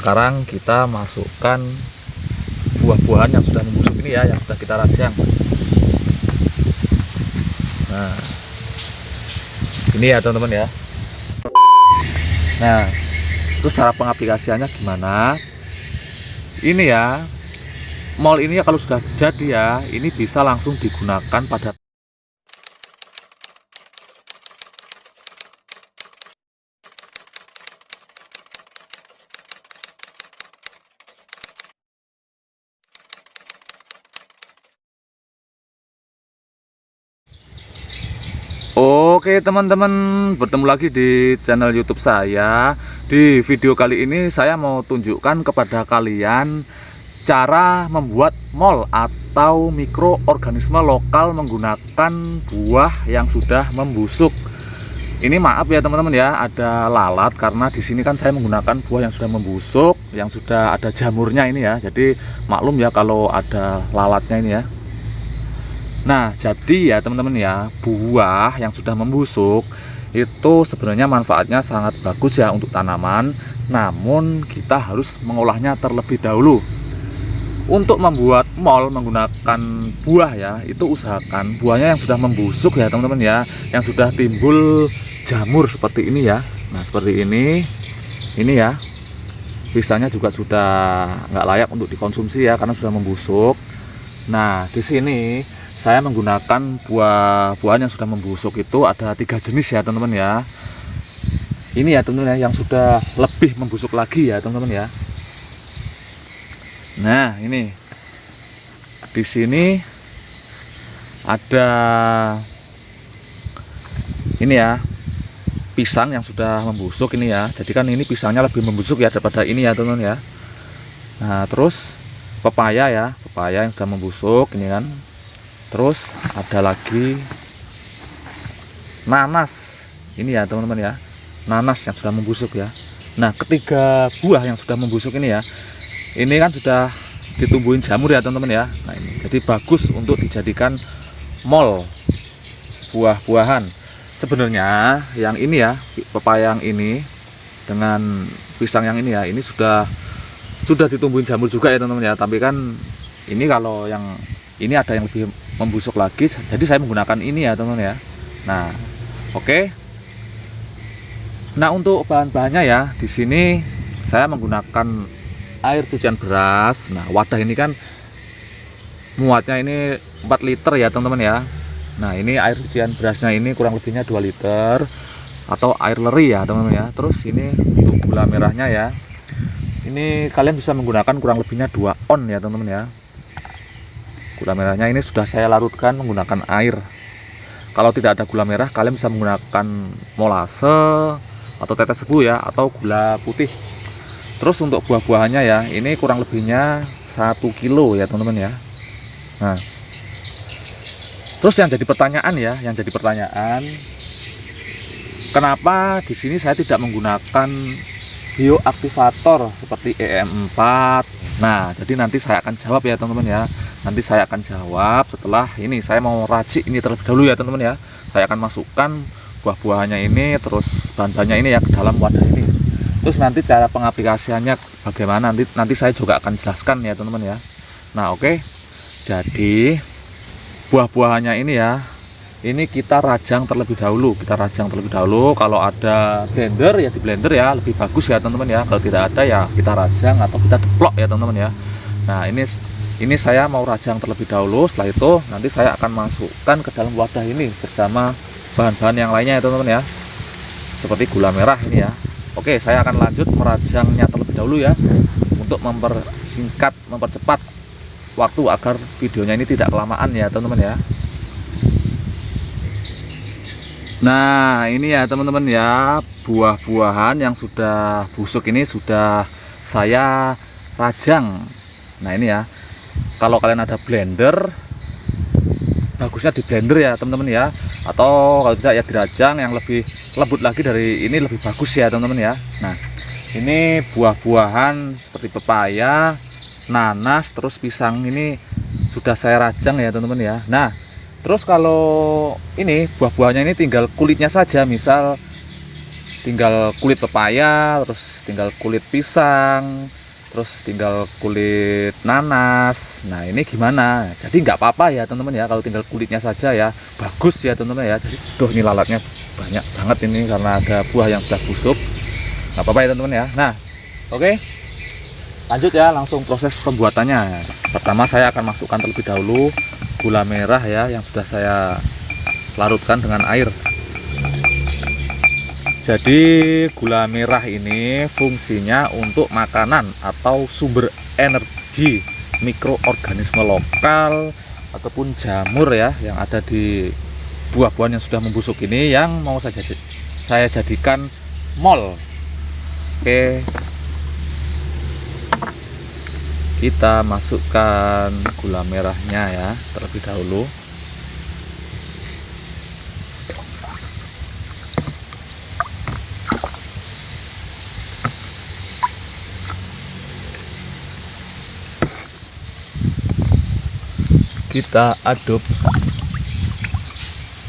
sekarang kita masukkan buah-buahan yang sudah membusuk ini ya, yang sudah kita rajang. Nah, ini ya teman-teman ya. Nah, terus cara pengaplikasiannya gimana? Ini ya, mol ini ya kalau sudah jadi ya, ini bisa langsung digunakan pada Oke teman-teman, bertemu lagi di channel YouTube saya. Di video kali ini saya mau tunjukkan kepada kalian cara membuat mol atau mikroorganisme lokal menggunakan buah yang sudah membusuk. Ini maaf ya teman-teman ya, ada lalat karena di sini kan saya menggunakan buah yang sudah membusuk, yang sudah ada jamurnya ini ya. Jadi maklum ya kalau ada lalatnya ini ya. Nah, jadi ya teman-teman ya, buah yang sudah membusuk itu sebenarnya manfaatnya sangat bagus ya untuk tanaman. Namun kita harus mengolahnya terlebih dahulu. Untuk membuat mol menggunakan buah ya, itu usahakan buahnya yang sudah membusuk ya teman-teman ya, yang sudah timbul jamur seperti ini ya. Nah, seperti ini ya. Pisangnya juga sudah nggak layak untuk dikonsumsi ya karena sudah membusuk. Nah, di sini saya menggunakan buah-buahan yang sudah membusuk itu ada 3 jenis ya teman-teman ya. Ini ya teman-teman ya, yang sudah lebih membusuk lagi ya teman-teman ya. Nah, ini di sini ada ini ya, pisang yang sudah membusuk ini ya. Jadi kan ini pisangnya lebih membusuk ya daripada ini ya teman-teman ya. Nah, terus pepaya ya, pepaya yang sudah membusuk ini kan. Terus ada lagi nanas ini ya teman-teman ya, nanas yang sudah membusuk ya. Nah, ketiga buah yang sudah membusuk ini ya, ini kan sudah ditumbuhin jamur ya teman-teman ya. Nah, ini jadi bagus untuk dijadikan mol buah-buahan. Sebenarnya yang ini ya, pepaya yang ini dengan pisang yang ini ya, ini sudah ditumbuhin jamur juga ya teman-teman ya. Tapi kan ini kalau yang ini ada yang lebih membusuk lagi, jadi saya menggunakan ini ya teman-teman ya. Nah, oke. Nah, untuk bahan-bahannya ya, di sini saya menggunakan air cucian beras. Nah, wadah ini kan muatnya ini 4 liter ya teman-teman ya. Nah, ini air cucian berasnya ini kurang lebihnya 2 liter atau air leri ya teman-teman ya. Terus ini untuk gula merahnya ya, ini kalian bisa menggunakan kurang lebihnya 2 on ya teman-teman ya. Gula merahnya ini sudah saya larutkan menggunakan air. Kalau tidak ada gula merah, kalian bisa menggunakan molase atau tetes tebu ya, atau gula putih. Terus untuk buah-buahannya ya, ini kurang lebihnya 1 kilo ya teman-teman ya. Nah, terus yang jadi pertanyaan, kenapa di sini saya tidak menggunakan bioaktivator seperti EM4? Nah, jadi nanti saya akan jawab ya teman-teman ya. Nanti saya akan jawab setelah ini. Saya mau racik ini terlebih dahulu ya teman-teman ya. Saya akan masukkan buah-buahannya ini, terus bahan-bahannya ini ya ke dalam wadah ini. Terus nanti cara pengaplikasiannya bagaimana, nanti saya juga akan jelaskan ya teman-teman ya. Nah, oke. Jadi buah-buahannya ini ya, ini kita rajang terlebih dahulu. Kalau ada blender ya di blender ya, lebih bagus ya teman-teman ya. Kalau tidak ada ya kita rajang atau kita deplok ya teman-teman ya. Nah, ini saya mau rajang terlebih dahulu. Setelah itu nanti saya akan masukkan ke dalam wadah ini bersama bahan-bahan yang lainnya ya teman-teman ya, seperti gula merah ini ya. Oke, saya akan lanjut merajangnya terlebih dahulu ya, untuk mempercepat waktu agar videonya ini tidak kelamaan ya teman-teman ya. Nah, ini ya teman-teman ya, buah-buahan yang sudah busuk ini sudah saya rajang. Nah, ini ya, kalau kalian ada blender, bagusnya di blender ya teman-teman ya, atau kalau tidak ya dirajang yang lebih lembut lagi dari ini, lebih bagus ya teman-teman ya. Nah, ini buah-buahan seperti pepaya, nanas, terus pisang ini sudah saya rajang ya teman-teman ya. Nah, terus kalau ini buah-buahnya ini tinggal kulitnya saja, misal tinggal kulit pepaya, terus tinggal kulit pisang, terus tinggal kulit nanas. Nah ini gimana? Jadi nggak apa-apa ya teman-teman ya, kalau tinggal kulitnya saja ya bagus ya teman-teman ya. Jadi ini lalatnya banyak banget ini karena ada buah yang sudah busuk. Nggak apa-apa ya teman-teman ya. Nah oke, lanjut ya, langsung proses pembuatannya. Pertama saya akan masukkan terlebih dahulu gula merah ya, yang sudah saya larutkan dengan air. Jadi gula merah ini fungsinya untuk makanan atau sumber energi mikroorganisme lokal ataupun jamur ya, yang ada di buah-buahan yang sudah membusuk ini, yang mau saya jadikan mol. Oke, kita masukkan gula merahnya ya terlebih dahulu. Kita aduk.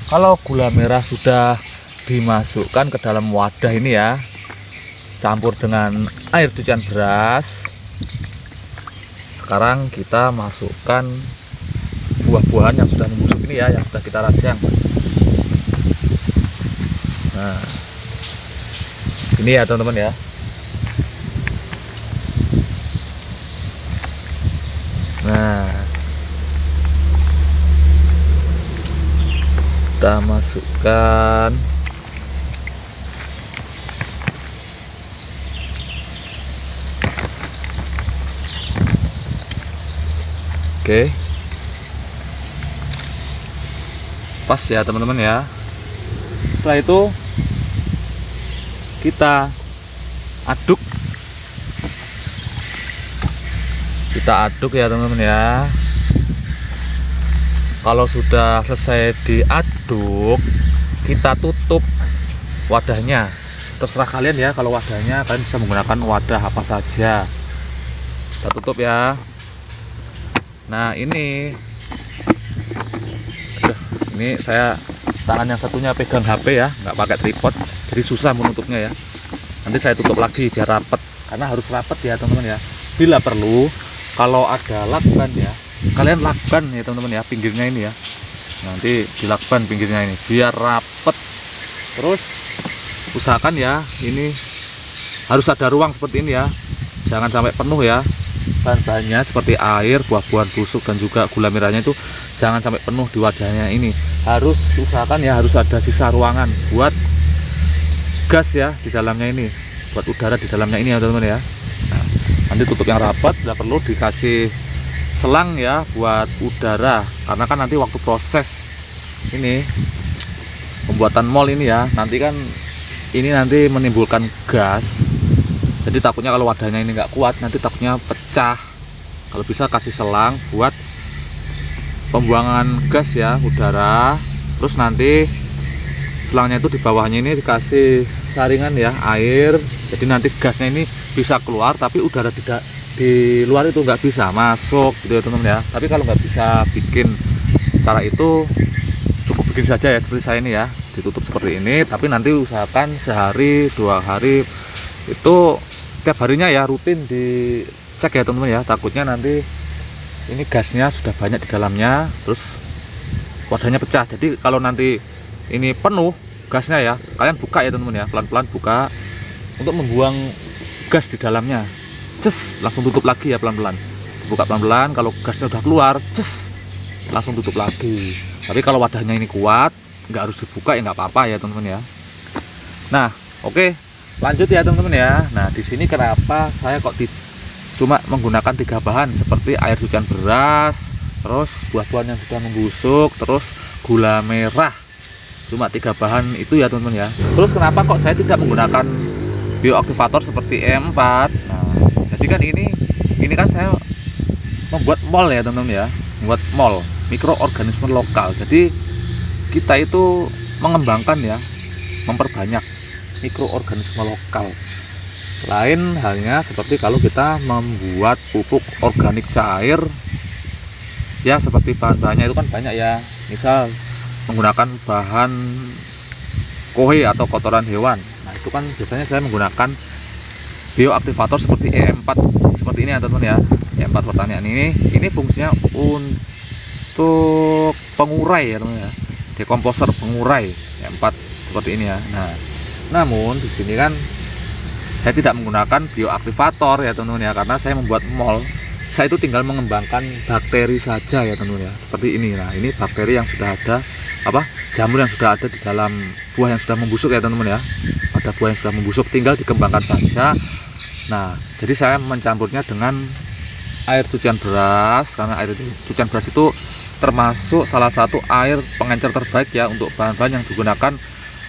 Kalau gula merah sudah dimasukkan ke dalam wadah ini ya, campur dengan air cucian beras. Sekarang kita masukkan buah-buahan yang sudah membusuk ini ya, yang sudah kita rajang. Nah ini ya teman-teman ya. Nah kita masukkan. Oke, pas ya teman-teman ya. Setelah itu kita aduk, ya teman-teman ya. Kalau sudah selesai diaduk, kita tutup wadahnya. Terserah kalian ya, kalau wadahnya kalian bisa menggunakan wadah apa saja. Kita tutup ya. Nah ini saya tangan yang satunya pegang HP ya, nggak pakai tripod, jadi susah menutupnya ya. Nanti saya tutup lagi biar rapet, karena harus rapet ya teman-teman ya. Bila perlu, kalau ada lakban ya, kalian lakban ya teman-teman ya, pinggirnya ini ya. Nanti dilakban pinggirnya ini biar rapet. Terus usahakan ya, ini harus ada ruang seperti ini ya, jangan sampai penuh ya. Bahan-bahannya seperti air, buah-buahan busuk, dan juga gula merahnya itu jangan sampai penuh di wadahnya ini. Harus usahakan ya, harus ada sisa ruangan buat gas ya di dalamnya ini, buat udara di dalamnya ini ya teman-teman ya. Nah, nanti tutup yang rapat, tidak perlu dikasih selang ya buat udara, karena kan nanti waktu proses ini pembuatan mol ini ya, nanti kan ini nanti menimbulkan gas. Jadi takutnya kalau wadahnya ini nggak kuat, nanti takutnya pecah. Kalau bisa kasih selang buat pembuangan gas ya, udara. Terus nanti selangnya itu di bawahnya ini dikasih saringan ya, air. Jadi nanti gasnya ini bisa keluar, tapi udara tidak di luar itu nggak bisa masuk gitu ya teman-teman ya. Tapi kalau nggak bisa bikin cara itu, cukup bikin saja ya seperti saya ini ya, ditutup seperti ini. Tapi nanti usahakan sehari 2 hari itu, setiap harinya ya rutin dicek ya teman-teman ya. Takutnya nanti ini gasnya sudah banyak di dalamnya, terus wadahnya pecah. Jadi kalau nanti ini penuh gasnya ya, kalian buka ya teman-teman ya, pelan-pelan buka untuk membuang gas di dalamnya. Ces, langsung tutup lagi ya pelan-pelan. Buka pelan-pelan, kalau gasnya udah keluar, ces, langsung tutup lagi. Tapi kalau wadahnya ini kuat, nggak harus dibuka ya, nggak apa-apa ya teman-teman ya. Nah oke, lanjut ya teman-teman ya. Nah di sini kenapa saya kok cuma menggunakan 3 bahan seperti air cucian beras, terus buah-buahan yang sudah membusuk, terus gula merah. Cuma 3 bahan itu ya teman-teman ya. Terus kenapa kok saya tidak menggunakan bioaktivator seperti E4? Nah jadi kan ini kan saya membuat mol ya teman-teman ya, membuat mol mikroorganisme lokal. Jadi kita itu mengembangkan ya, memperbanyak mikroorganisme lokal. Lain halnya seperti kalau kita membuat pupuk organik cair ya, seperti bahan-bahannya itu kan banyak ya. Misal menggunakan bahan kohe atau kotoran hewan, nah itu kan biasanya saya menggunakan bioaktivator seperti EM4 seperti ini ya teman-teman ya. EM4 pertanian ini fungsinya untuk pengurai ya teman-teman ya, dekomposer pengurai EM4 seperti ini ya. Nah, namun di sini kan saya tidak menggunakan bioaktivator ya teman-teman ya, karena saya membuat mol. Saya itu tinggal mengembangkan bakteri saja ya teman-teman ya, seperti ini. Nah, ini bakteri yang sudah ada, jamur yang sudah ada di dalam buah yang sudah membusuk ya teman-teman ya. Ada buah yang sudah membusuk, tinggal dikembangkan saja. Nah, jadi saya mencampurnya dengan air cucian beras, karena air cucian beras itu termasuk salah satu air pengencer terbaik ya untuk bahan-bahan yang digunakan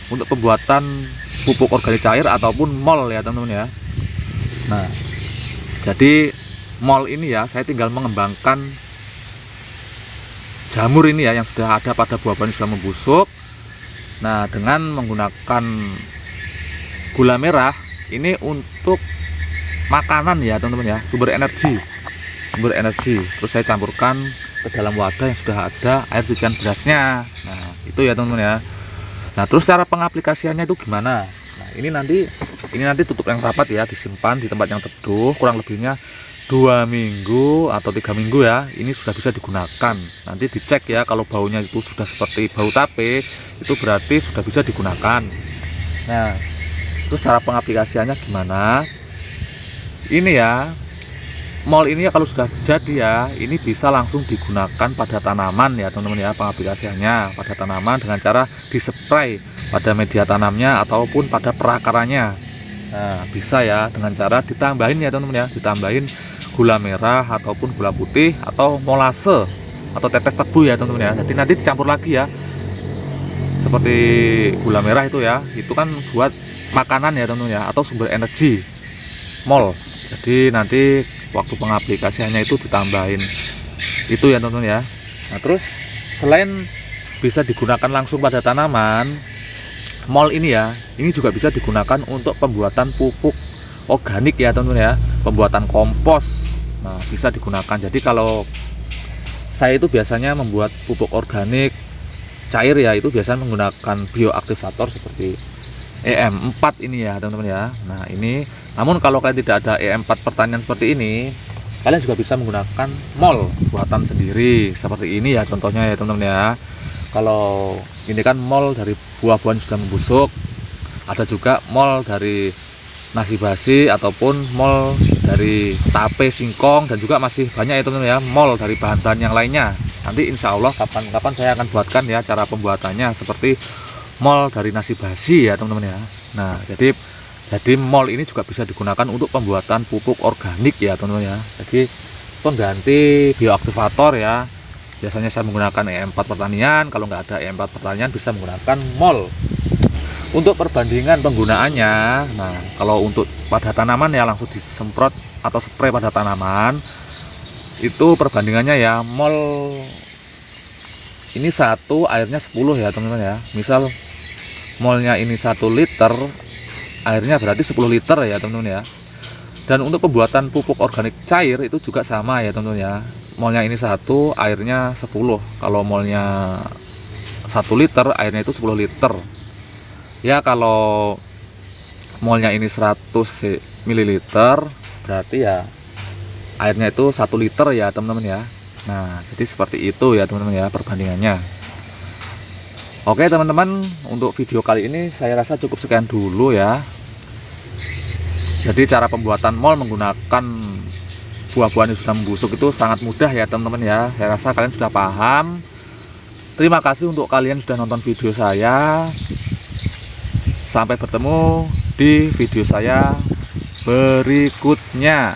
untuk pembuatan pupuk organik cair ataupun mol ya teman-teman ya. Nah, jadi mol ini ya saya tinggal mengembangkan jamur ini ya yang sudah ada pada buah-buahan yang sudah membusuk. Nah, dengan menggunakan gula merah ini untuk makanan ya teman-teman ya, sumber energi. Terus saya campurkan ke dalam wadah yang sudah ada air cucian berasnya. Nah, itu ya teman-teman ya. Nah, terus cara pengaplikasiannya itu gimana? Nah, ini nanti tutup yang rapat ya, disimpan di tempat yang teduh kurang lebihnya 2 minggu atau 3 minggu ya. Ini sudah bisa digunakan. Nanti dicek ya, kalau baunya itu sudah seperti bau tape, itu berarti sudah bisa digunakan. Nah, terus cara pengaplikasiannya gimana? Ini ya, mol ini ya kalau sudah jadi ya, ini bisa langsung digunakan pada tanaman ya teman-teman ya. Pengaplikasiannya pada tanaman dengan cara dispray pada media tanamnya ataupun pada perakarannya. Nah, bisa ya dengan cara ditambahin ya teman-teman ya, ditambahin gula merah ataupun gula putih atau molase atau tetes tebu ya teman-teman ya. Jadi nanti dicampur lagi ya, seperti gula merah itu ya, itu kan buat makanan ya teman-teman ya, atau sumber energi mol. Jadi nanti waktu pengaplikasiannya itu ditambahin itu ya teman-teman ya. Nah, terus selain bisa digunakan langsung pada tanaman, mol ini ya, ini juga bisa digunakan untuk pembuatan pupuk organik ya teman-teman ya, pembuatan kompos. Nah, bisa digunakan. Jadi kalau saya itu biasanya membuat pupuk organik cair ya, itu biasanya menggunakan bioaktivator seperti EM4 ini ya teman-teman ya. Nah, ini namun kalau kalian tidak ada EM4 pertanian seperti ini, kalian juga bisa menggunakan mol buatan sendiri seperti ini ya, contohnya ya teman-teman ya. Kalau ini kan mol dari buah-buahan sudah membusuk, ada juga mol dari nasi basi ataupun mol dari tape, singkong, dan juga masih banyak ya teman-teman ya, mol dari bahan-bahan yang lainnya. Nanti insya Allah kapan-kapan saya akan buatkan ya cara pembuatannya seperti mol dari nasi basi ya teman-teman ya. Nah, jadi mol ini juga bisa digunakan untuk pembuatan pupuk organik ya teman-teman ya. Jadi pengganti bioaktivator ya. Biasanya saya menggunakan EM4 pertanian, kalau nggak ada EM4 pertanian bisa menggunakan mol. Untuk perbandingan penggunaannya, nah kalau untuk pada tanaman ya langsung disemprot atau spray pada tanaman, itu perbandingannya ya, mol ini 1 airnya 10 ya teman-teman ya. Misal molnya ini 1 liter, airnya berarti 10 liter ya teman-teman ya. Dan untuk pembuatan pupuk organik cair itu juga sama ya teman-teman ya. Molnya ini 1, airnya 10. Kalau molnya 1 liter, airnya itu 10 liter. Ya kalau molnya ini 100 ml, berarti ya airnya itu 1 liter ya teman-teman ya. Nah, jadi seperti itu ya teman-teman ya perbandingannya. Oke teman-teman, untuk video kali ini saya rasa cukup sekian dulu ya. Jadi cara pembuatan mol menggunakan buah-buahan yang sudah membusuk itu sangat mudah ya teman-teman ya. Saya rasa kalian sudah paham. Terima kasih untuk kalian sudah nonton video saya. Sampai bertemu di video saya berikutnya.